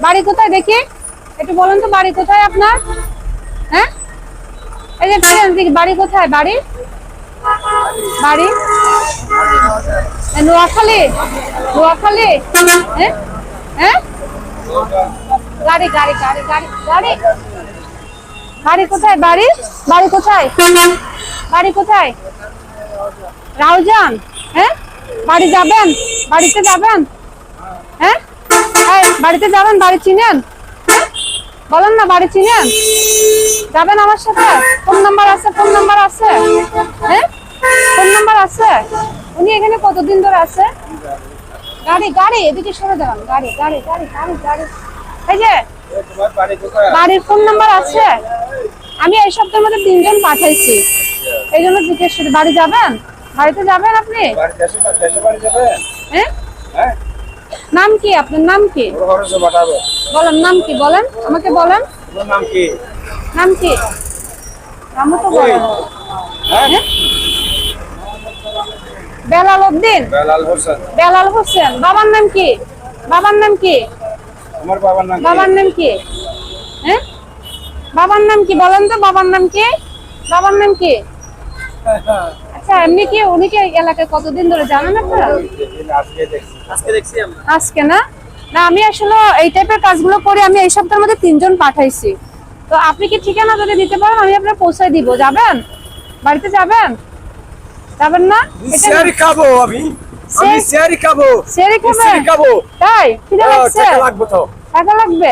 বাড়ি কোথায় দেখি? একটু বলেন তো বাড়ি কোথায় আপনার? হ্যাঁ, এই যে বাড়ি কোথায়? বাড়ি বাড়ি নোয়াখালী। নোয়াখালী। হ্যাঁ হ্যাঁ, গাড়ি গাড়ি গাড়ি গাড়ি গাড়ি বাড়ি কোথায়? বাড়ি বাড়ি কোথায়? বাড়ি কোথায়? রাউজান। হ্যাঁ, বাড়ি যাবেন? বাড়িতে যাবেন? হ্যাঁ, বাড়িতে যাবেন? বাড়ি চিনেন? বলেন না, বাড়ি চিনেন? যাবেন আমার সাথে? ফোন নাম্বার আছে? ফোন নাম্বার আছে? হ্যাঁ, ফোন নাম্বার আছে? উনি এখানে কতদিন ধরে আছে? গাড়ি গাড়ি এদিকে সরে যান। গাড়ি গাড়ি গাড়ি গাড়ি গাড়ি এই যে বাড়ির ফোন নাম্বার আছে? আমি এই সপ্তাহের মধ্যে 3 জন পাঠাইছি, এই জন্য জিজ্ঞেস করি। বাড়ি যাবেন? বাড়িতে যাবেন আপনি? হ্যাঁ, নাম কি আপনার? নাম কি বলেন? নাম কি বলেন, আমাকে বলেন। নাম কি? নাম কি? নামও তো বলেন। বেলাল উদ্দিন। বেলাল হোসেন। বাবার নাম কি? বাবার নাম কি? আমার বাবার নাম কি? হ্যাঁ, বাবার নাম কি বলেন তো? বাবার নাম কি? বাবার নাম কি? আচ্ছা, এমনি কি উনি কি এলাকায় কতদিন ধরে জানেন আপনারা? আজকে না? না, আমি আসলে এই টাইপের কাজগুলো করি। আমি এই সপ্তাহের মধ্যে 3 জন পাঠাইছি। তো আপনি কি ঠিকানা যদি দিতে পারেন আমি আপনার পৌঁছায় দিব। যাবেন? বাড়িতে যাবেন? যাবেন না? সিয়ারি খাবো আমি সিয়ারি খাবো সেরি খাবেন? তাই? খিদে লাগছে? লাগবে তো। টাকা লাগবে?